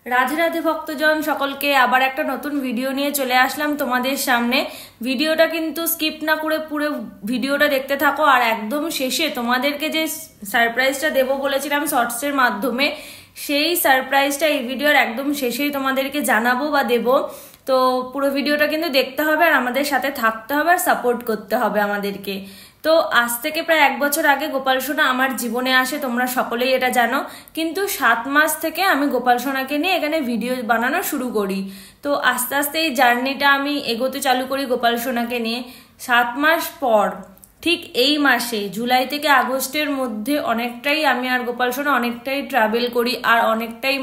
রাধে রাধে ভক্তজন সকলকে আবার একটা নতুন ভিডিও নিয়ে চলে আসলাম তোমাদের সামনে। ভিডিওটা কিন্তু স্কিপ না করে পুরো ভিডিওটা দেখতে থাকো, আর একদম শেষে তোমাদেরকে যে সারপ্রাইজটা দেবো বলেছিলাম শর্টসের মাধ্যমে, সেই সারপ্রাইজটা এই ভিডিওর একদম শেষেই তোমাদেরকে জানাবো বা দেবো। তো পুরো ভিডিওটা কিন্তু দেখতে হবে আর আমাদের সাথে থাকতে হবে আর সাপোর্ট করতে হবে আমাদেরকে। তো আজ থেকে প্রায় 1 বছর আগে গোপাল সোনা আমার জীবনে আসে, তোমরা সকলেই এটা জানো। কিন্তু 7 মাস থেকে আমি গোপাল সোনাকে নিয়ে এখানে ভিডিও বানানো শুরু করি। তো আস্তে আস্তে এই জার্নিটা আমি এগোতে চালু করি গোপাল সোনাকে নিয়ে। 7 মাস পর ঠিক এই মাসে জুলাই থেকে আগস্টের মধ্যে অনেকটাই আমি আর গোপাল সোনা অনেকটাই ট্রাভেল করি, আর অনেকটাই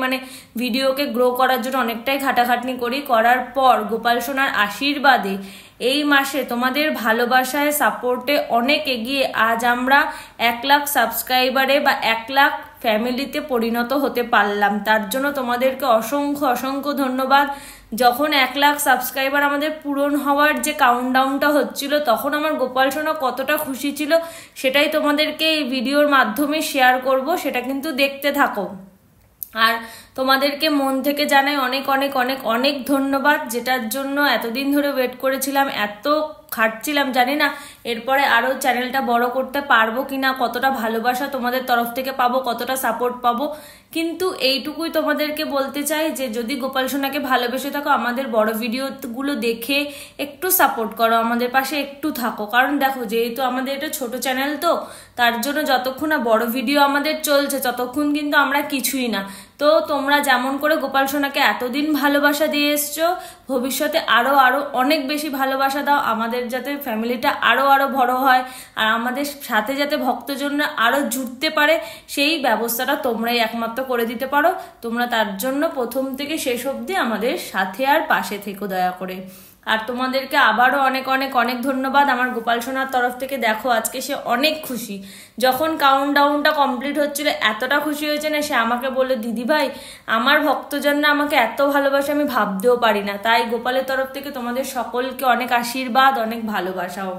ভিডিওকে গ্রো করার জন্য অনেকটাই খাটাখাটনি করি। করার পর গোপাল সোনার আশীর্বাদে এই মাসে তোমাদের ভালোবাসায় সাপোর্টে অনেক এগিয়ে আজ আমরা 1 লাখ সাবস্ক্রাইবারে বা 1 লাখ ফ্যামিলিতে পরিণত হতে পারলাম। তার জন্য তোমাদেরকে অসংখ্য অসংখ্য ধন্যবাদ। যখন 1 লাখ সাবস্ক্রাইবার আমাদের পূরণ হওয়ার যে কাউন্টডাউনটা হচ্ছিল, তখন আমার গোপাল সোনা কতটা খুশি ছিল সেটাই তোমাদেরকে এই ভিডিওর মাধ্যমে শেয়ার করব, সেটা কিন্তু দেখতে থাকো। আর তোমাদেরকে মন থেকে জানাই অনেক অনেক অনেক অনেক ধন্যবাদ, যেটার জন্য এতদিন ধরে ওয়েট করেছিলাম, এত খাটছিলাম। জানি না এরপরে আরও চ্যানেলটা বড় করতে পারবো কিনা, কতটা ভালোবাসা তোমাদের তরফ থেকে পাবো, কতটা সাপোর্ট পাবো। কিন্তু এইটুকুই তোমাদেরকে বলতে চাই যে যদি গোপাল সোনাকে ভালোবেসে থাকো, আমাদের বড় ভিডিওগুলো দেখে একটু সাপোর্ট করো, আমাদের পাশে একটু থাকো। কারণ দেখো, যেহেতু আমাদের এটা ছোট চ্যানেল, তো তার জন্য যতক্ষণ না বড় ভিডিও আমাদের চলছে ততক্ষণ কিন্তু আমরা কিছুই না। তো তোমরা যেমন করে গোপাল সোনাকে এতদিন ভালোবাসা দিয়ে এসছো, ভবিষ্যতে আরো আরো অনেক বেশি ভালোবাসা দাও, আমাদের যাতে ফ্যামিলিটা আরো আরো বড় হয় আর আমাদের সাথে যাতে ভক্তজনরা আরো জুড়তে পারে, সেই ব্যবস্থাটা তোমরাই একমাত্র করে দিতে পারো। তোমরা তার জন্য প্রথম থেকে শেষ অবধি আমাদের সাথে আর পাশে থেকো দয়া করে। আর তোমাদেরকে আবারও অনেক অনেক অনেক ধন্যবাদ আমার গোপাল সোনার তরফ থেকে। দেখো আজকে সে অনেক খুশি, যখন কাউন্টডাউনটা কমপ্লিট হচ্ছিল এতটা খুশি হয়েছে না, সে আমাকে বলল দিদি ভাই আমার ভক্তজনরা আমাকে এত ভালোবাসে আমি ভাবতেও পারি না। তাই গোপালের তরফ থেকে তোমাদের সকলকে অনেক আশীর্বাদ, অনেক ভালোবাসাও।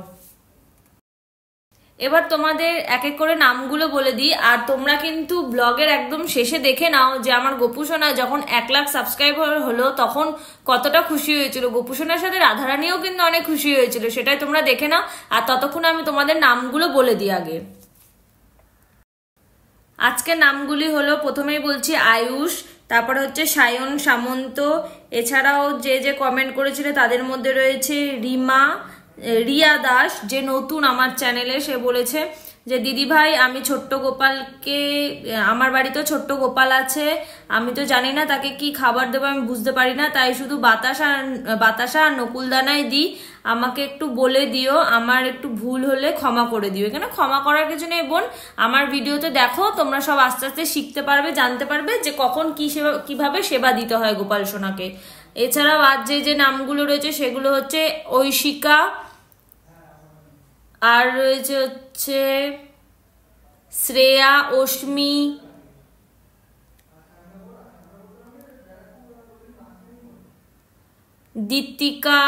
এবার তোমাদের এক এক করে নামগুলো বলে দিই, আর তোমরা কিন্তু ব্লগের একদম শেষে দেখে নাও যে আমার গোপু সোনা যখন 1 লাখ সাবস্ক্রাইবার হলো তখন কতটা খুশি হয়েছিল। গোপু সোনার সাথে রাধারানীও কিন্তু অনেক খুশি হয়েছিল, সেটাই তোমরা দেখে নাও। আর ততক্ষণ আমি তোমাদের নামগুলো বলে দিই আগে। আজকের নামগুলি হলো, প্রথমেই বলছি আয়ুষ, তারপরে হচ্ছে সায়ন সামন্ত, এছাড়াও যে যে কমেন্ট করেছিল তাদের মধ্যে রয়েছে রিয়া দাস, যে নতুন আমার চ্যানেলে। সে বলেছে যে দিদি ভাই আমি ছোট্ট গোপালকে, আমার বাড়িতেও ছোট্ট গোপাল আছে, আমি তো জানি না তাকে কি খাবার দেবো, আমি বুঝতে পারি না, তাই শুধু বাতাসা আর নকুলদানাই দিই, আমাকে একটু বলে দিও, আমার একটু ভুল হলে ক্ষমা করে দিও। এখানে ক্ষমা করার কিছু নেই বোন, আমার ভিডিওতে দেখো, তোমরা সব আস্তে আস্তে শিখতে পারবে, জানতে পারবে যে কখন কিভাবে সেবা দিতে হয় গোপাল সোনাকে। এছাড়াও আজ যে যে নামগুলো রয়েছে সেগুলো হচ্ছে ঐশিকা, আর রয়েছে হচ্ছে শ্রেয়া, অশ্মি, দীপিকা,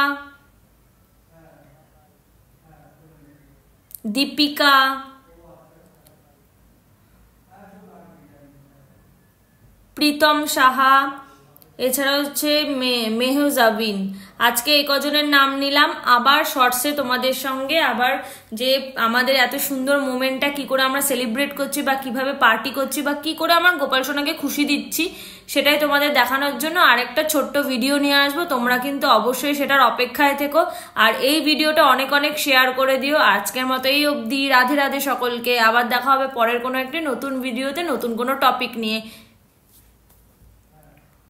প্রীতম সাহা, এছাড়া হচ্ছে মেহজাবিন। আজকে এই কজনের নাম নিলাম। আবার শর্টসে তোমাদের সঙ্গে আবার যে আমাদের এত সুন্দর মোমেন্টটা কি করে আমরা সেলিব্রেট করছি বা কিভাবে পার্টি করছি বা কি করে আমার গোপাল সোনাকে খুশি দিচ্ছি, সেটাই তোমাদের দেখানোর জন্য আরেকটা ছোট্ট ভিডিও নিয়ে আসবো। তোমরা কিন্তু অবশ্যই সেটার অপেক্ষায় থেকো, আর এই ভিডিওটা অনেক অনেক শেয়ার করে দিও। আজকের মতো এই অবধি, রাধে রাধে সকলকে। আবার দেখা হবে পরের কোনো একটি নতুন ভিডিওতে নতুন কোনো টপিক নিয়ে।